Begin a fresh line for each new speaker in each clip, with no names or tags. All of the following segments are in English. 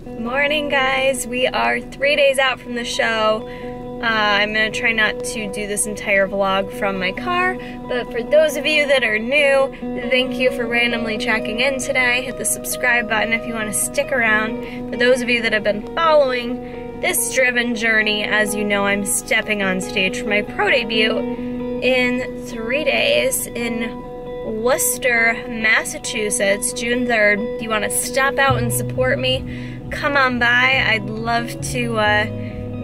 Morning, guys. We are 3 days out from the show. I'm gonna try not to do this entire vlog from my car, but for those of you that are new, thank you for randomly checking in today. Hit the subscribe button if you want to stick around. For those of you that have been following this driven journey, as you know, I'm stepping on stage for my pro debut in 3 days in Worcester, Massachusetts, June 3rd. If you want to stop out and support me, come on by. I'd love to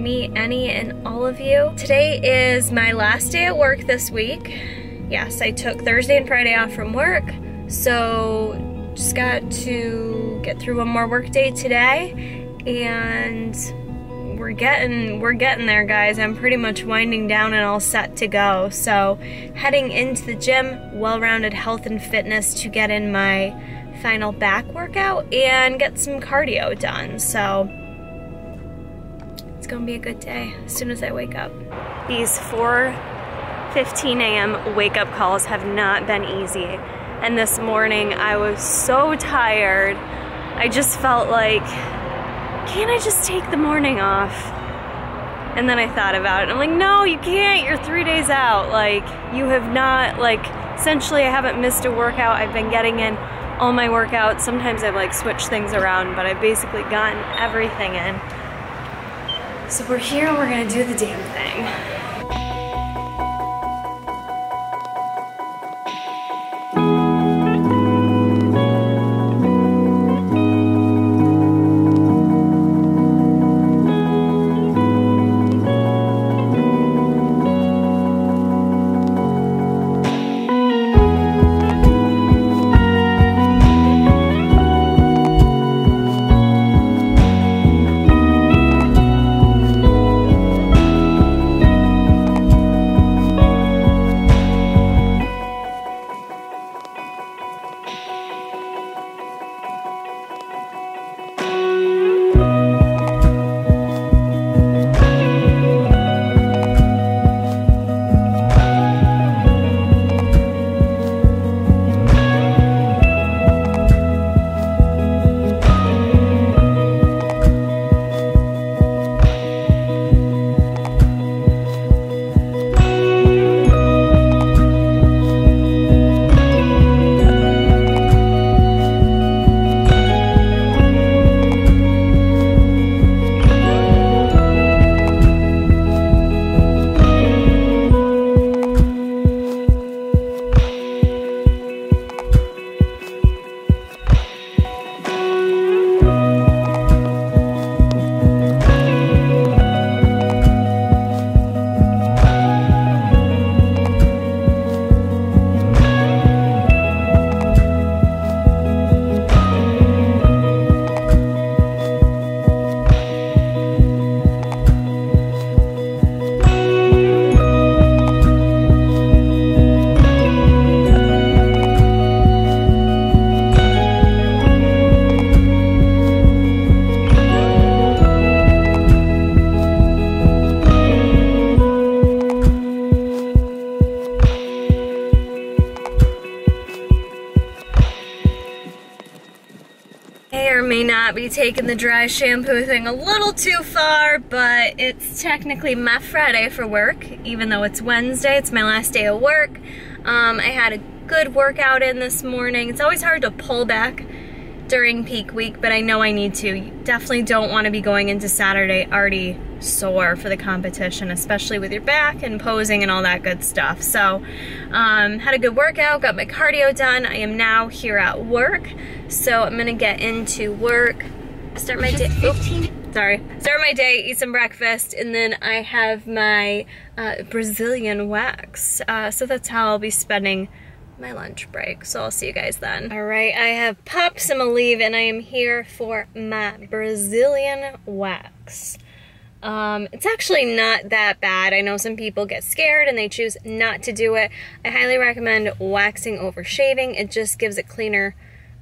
meet any and all of you. Today is my last day at work this week. Yes, I took Thursday and Friday off from work, so just got to get through one more work day today, and we're getting there, guys. I'm pretty much winding down and all set to go. So heading into the gym, well-rounded health and fitness to get in my final back workout and get some cardio done. So it's gonna be a good day as soon as I wake up. These 4:15 a.m. wake-up calls have not been easy. And this morning I was so tired. I just felt like, can't I just take the morning off? And then I thought about it. I'm like, no, you can't. You're 3 days out. Like, you have not, like, essentially I haven't missed a workout. I've been getting in all my workouts. Sometimes I've like switched things around, but I've basically gotten everything in. So we're here, we're gonna do the damn thing. May not be taking the dry shampoo thing a little too far, but it's technically my Friday for work, even though it's Wednesday. It's my last day of work. I had a good workout in this morning. It's always hard to pull back during peak week, but I know I need to. You definitely don't want to be going into Saturday already sore for the competition, especially with your back and posing and all that good stuff. So had a good workout, got my cardio done. I am now here at work, so I'm gonna get into work, start my day. Start my day, eat some breakfast, and then I have my Brazilian wax. So that's how I'll be spending my lunch break. So I'll see you guys then. All right, I have popped some Aleve and I am here for my Brazilian wax. It's actually not that bad. I know some people get scared and they choose not to do it. I highly recommend waxing over shaving. It just gives a cleaner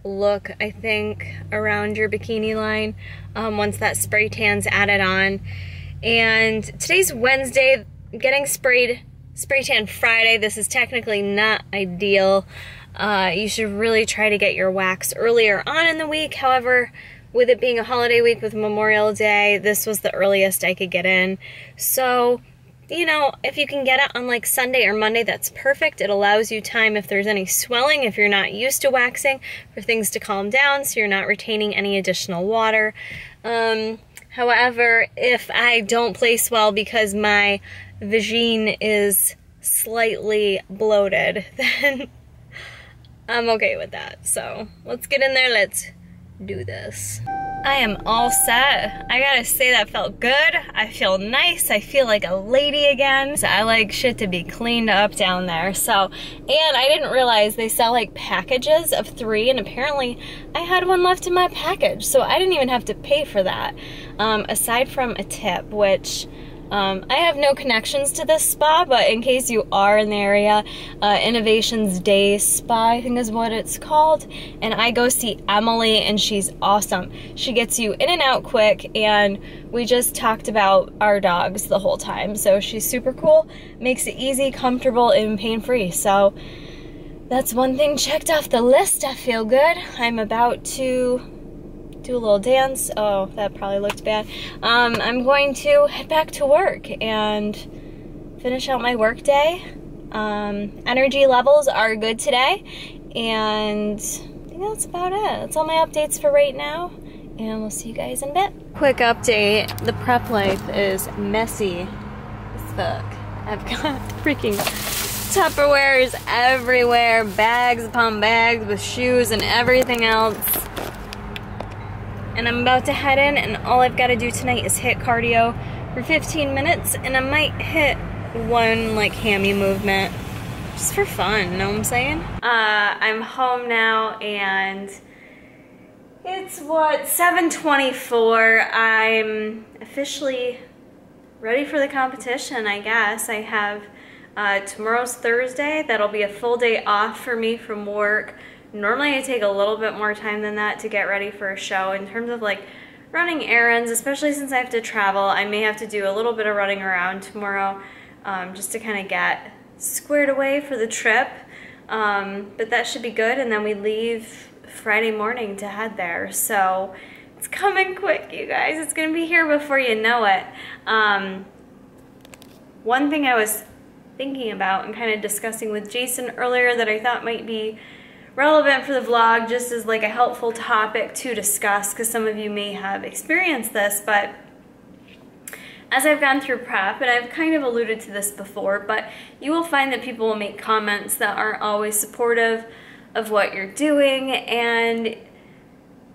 look, I think, around your bikini line once that spray tan's added on. And today's Wednesday, getting spray tan Friday. This is technically not ideal. You should really try to get your wax earlier on in the week. However, with it being a holiday week with Memorial Day, this was the earliest I could get in. So, you know, if you can get it on like Sunday or Monday, that's perfect. It allows you time if there's any swelling, if you're not used to waxing, for things to calm down so you're not retaining any additional water. However, if I don't place well because my vagine is slightly bloated, then I'm okay with that. So let's get in there, let's do this. I am all set. I gotta say that felt good. I feel nice. I feel like a lady again. So I like shit to be cleaned up down there. So, and I didn't realize they sell like packages of 3, and apparently I had one left in my package. So I didn't even have to pay for that. Aside from a tip, which I have no connections to this spa, but in case you are in the area, Innovations Day Spa, I think is what it's called, and I go see Emily, and she's awesome. She gets you in and out quick, and we just talked about our dogs the whole time, so she's super cool, makes it easy, comfortable, and pain-free. So that's one thing checked off the list. I feel good. I'm about to do a little dance. Oh, that probably looked bad. I'm going to head back to work and finish out my work day. Energy levels are good today, and I think that's about it. That's all my updates for right now, and we'll see you guys in a bit. Quick update, the prep life is messy as fuck. I've got freaking Tupperwares everywhere, bags upon bags with shoes and everything else. And I'm about to head in, and all I've got to do tonight is hit cardio for 15 minutes, and I might hit one like hammy movement just for fun, you know what I'm saying? I'm home now, and it's what, 7:24. I'm officially ready for the competition, I guess. I have tomorrow's Thursday. That'll be a full day off for me from work. Normally I take a little bit more time than that to get ready for a show. In terms of like running errands, especially since I have to travel, I may have to do a little bit of running around tomorrow just to kind of get squared away for the trip. But that should be good, and then we leave Friday morning to head there. So it's coming quick, you guys. It's gonna be here before you know it. One thing I was thinking about and kind of discussing with Jason earlier that I thought might be relevant for the vlog, just as like a helpful topic to discuss, because some of you may have experienced this, but as I've gone through prep, and I've kind of alluded to this before, but you will find that people will make comments that aren't always supportive of what you're doing, and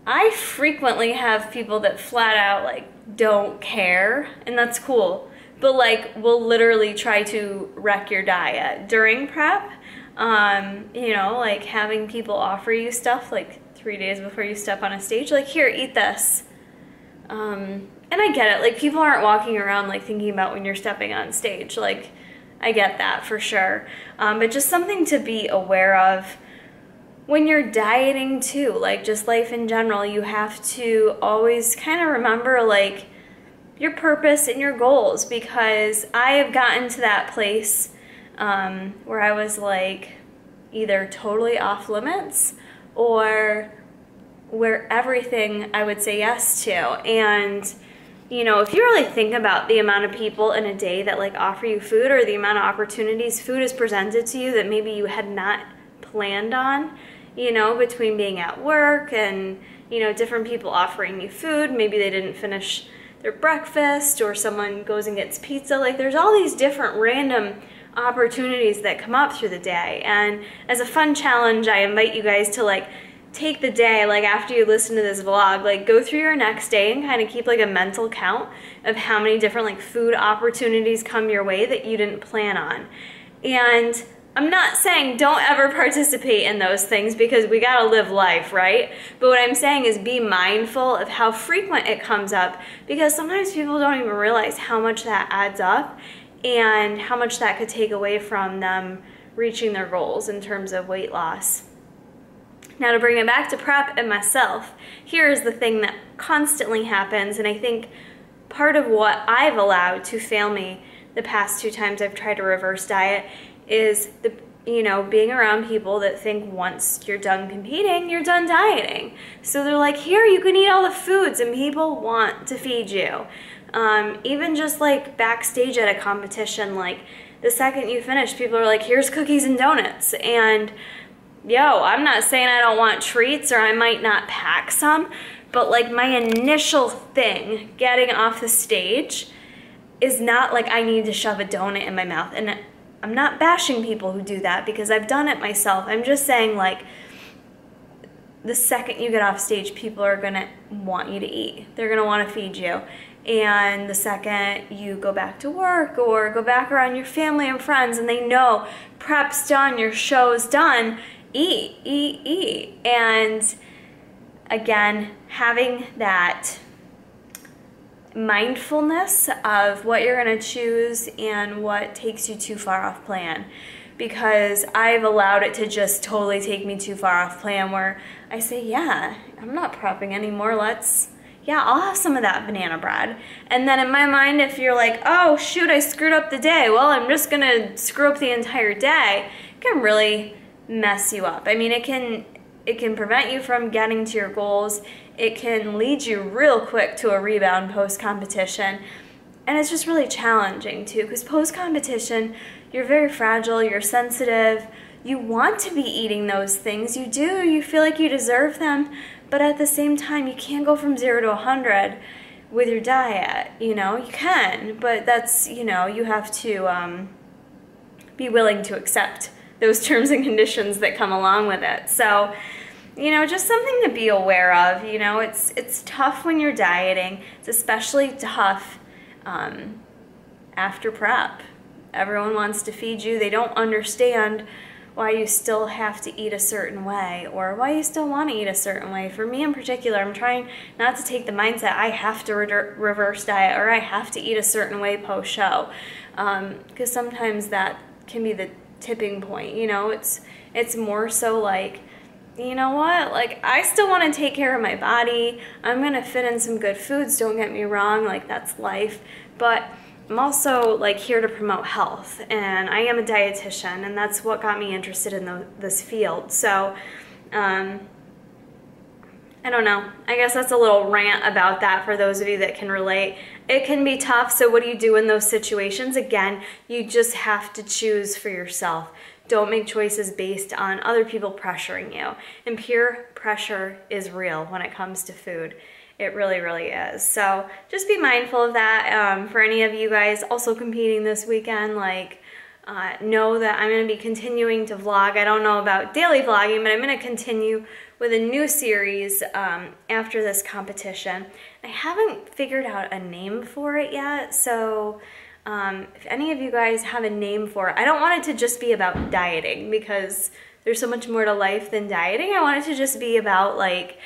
I frequently have people that flat out like don't care, and that's cool, but like will literally try to wreck your diet during prep. You know, like having people offer you stuff like 3 days before you step on a stage, like, here, eat this. And I get it, like, people aren't walking around like thinking about when you're stepping on stage, like, I get that for sure. But just something to be aware of when you're dieting too, like just life in general. You have to always kind of remember like your purpose and your goals, because I have gotten to that place where I was like either totally off limits or where everything I would say yes to. And you know, if you really think about the amount of people in a day that like offer you food, or the amount of opportunities food is presented to you that maybe you had not planned on, you know, between being at work and, you know, different people offering you food, maybe they didn't finish their breakfast, or someone goes and gets pizza, like there's all these different random opportunities that come up through the day. And as a fun challenge, I invite you guys to like take the day, like after you listen to this vlog, like go through your next day and kind of keep like a mental count of how many different like food opportunities come your way that you didn't plan on. And I'm not saying don't ever participate in those things, because we gotta live life, right? But what I'm saying is be mindful of how frequent it comes up, because sometimes people don't even realize how much that adds up and how much that could take away from them reaching their goals in terms of weight loss. Now, to bring it back to prep and myself, here is the thing that constantly happens, and I think part of what I've allowed to fail me the past 2 times I've tried to reverse diet is the you know, being around people that think once you're done competing, you're done dieting. So they're like, here, you can eat all the foods, and people want to feed you. Even just like backstage at a competition, like the second you finish, people are like, here's cookies and donuts. And yo, I'm not saying I don't want treats or I might not pack some, but like my initial thing getting off the stage is not like I need to shove a donut in my mouth. And I'm not bashing people who do that because I've done it myself. I'm just saying, like, the second you get off stage, people are gonna want you to eat. They're gonna wanna feed you. And the second you go back to work or go back around your family and friends and they know prep's done, your show's done, eat, eat, eat. And again, having that mindfulness of what you're going to choose and what takes you too far off plan, because I've allowed it to just totally take me too far off plan where I say, yeah, I'm not prepping anymore, I'll have some of that banana bread. And then in my mind, if you're like, oh shoot, I screwed up the day, well, I'm just going to screw up the entire day, it can really mess you up. I mean, it can prevent you from getting to your goals. It can lead you real quick to a rebound post-competition. And it's just really challenging too, because post-competition, you're very fragile, you're sensitive, you want to be eating those things, you do, you feel like you deserve them, but at the same time, you can't go from 0 to 100 with your diet, you know, you can, but that's, you know, you have to be willing to accept those terms and conditions that come along with it. So, you know, just something to be aware of. You know, it's tough when you're dieting. It's especially tough after prep. Everyone wants to feed you. They don't understand why you still have to eat a certain way or why you still want to eat a certain way. For me in particular, I'm trying not to take the mindset I have to reverse diet or I have to eat a certain way post-show, because sometimes that can be the tipping point. You know, it's more so like, you know what, like I still want to take care of my body, I'm gonna fit in some good foods, don't get me wrong, like that's life, but I'm also like here to promote health, and I am a dietitian, and that's what got me interested in this field. So I don't know, I guess that's a little rant about that for those of you that can relate. It can be tough, so what do you do in those situations? Again, you just have to choose for yourself. Don't make choices based on other people pressuring you. And peer pressure is real when it comes to food. It really, really is. So just be mindful of that. For any of you guys also competing this weekend, like know that I'm going to be continuing to vlog. I don't know about daily vlogging, but I'm going to continue with a new series after this competition. I haven't figured out a name for it yet, so if any of you guys have a name for it, I don't want it to just be about dieting because there's so much more to life than dieting. I want it to just be about like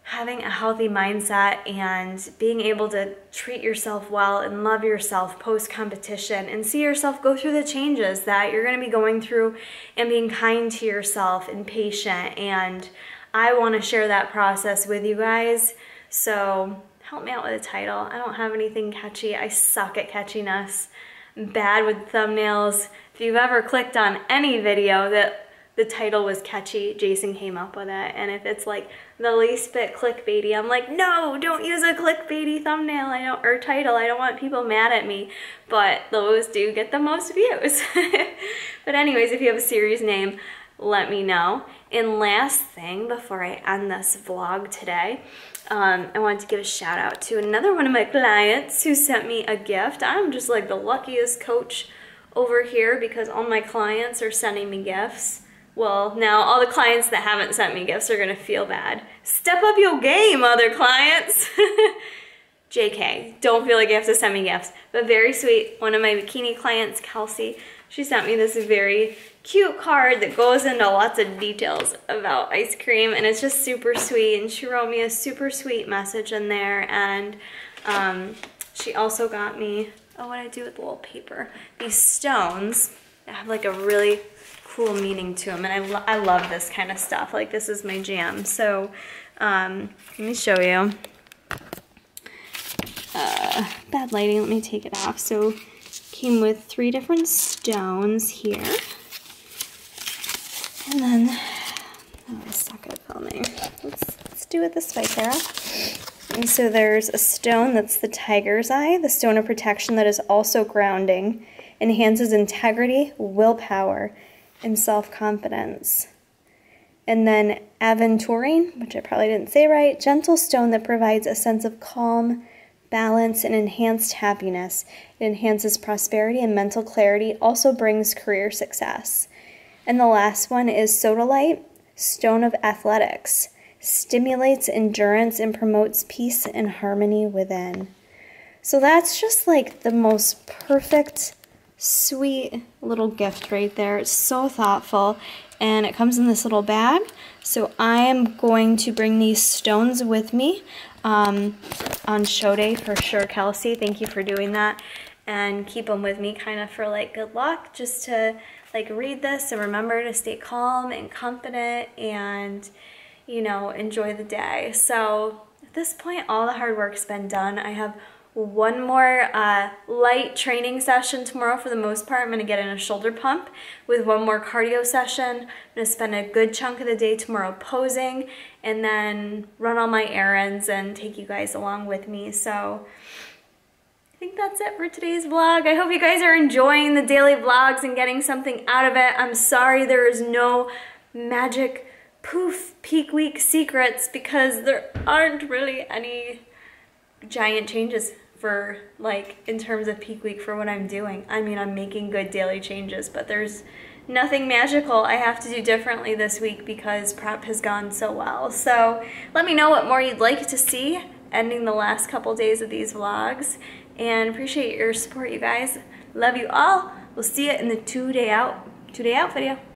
having a healthy mindset and being able to treat yourself well and love yourself post-competition and see yourself go through the changes that you're going to be going through and being kind to yourself and patient. And I want to share that process with you guys. So help me out with a title. I don't have anything catchy. I suck at catchiness. I'm bad with thumbnails. If you've ever clicked on any video that the title was catchy, Jason came up with it. And if it's like the least bit clickbaity, I'm like, no, don't use a clickbaity thumbnail or title. I don't want people mad at me. But those do get the most views. But anyways, if you have a series name, let me know. And last thing before I end this vlog today, I wanted to give a shout out to another one of my clients who sent me a gift. I'm just like the luckiest coach over here because all my clients are sending me gifts. Well, now all the clients that haven't sent me gifts are gonna feel bad. Step up your game, other clients. JK, don't feel like you have to send me gifts, but very sweet. One of my bikini clients, Kelsey, she sent me this very cute card that goes into lots of details about ice cream, and it's just super sweet, and she wrote me a super sweet message in there, and she also got me, oh, what did I do with the little paper? These stones that have like a really cool meaning to them, and I love this kind of stuff. Like, this is my jam. So let me show you. Bad lighting, let me take it off. So came with 3 different stones here. And then, oh, I suck at filming. Let's do it this way, Sarah. And so there's a stone that's the tiger's eye, the stone of protection that is also grounding, enhances integrity, willpower, and self-confidence. And then aventurine, which I probably didn't say right, gentle stone that provides a sense of calm, balance, and enhanced happiness. It enhances prosperity and mental clarity, also brings career success. And the last one is sodalite, stone of athletics. Stimulates endurance and promotes peace and harmony within. So that's just like the most perfect, sweet little gift right there. It's so thoughtful, and it comes in this little bag. So I am going to bring these stones with me on show day for sure, Kelsey. Thank you for doing that, and keep them with me kind of for like good luck, just to like read this and remember to stay calm and confident and, you know, enjoy the day. So at this point, all the hard work's been done. I have one more light training session tomorrow for the most part. I'm gonna get in a shoulder pump with one more cardio session. I'm gonna spend a good chunk of the day tomorrow posing, and then run all my errands and take you guys along with me. So I think that's it for today's vlog. I hope you guys are enjoying the daily vlogs and getting something out of it. I'm sorry there is no magic poof peak week secrets, because there aren't really any giant changes for like in terms of peak week for what I'm doing. I mean, I'm making good daily changes, but there's nothing magical I have to do differently this week because prep has gone so well. So let me know what more you'd like to see ending the last couple days of these vlogs, and appreciate your support, you guys. Love you all. We'll see you in the 2 day out video.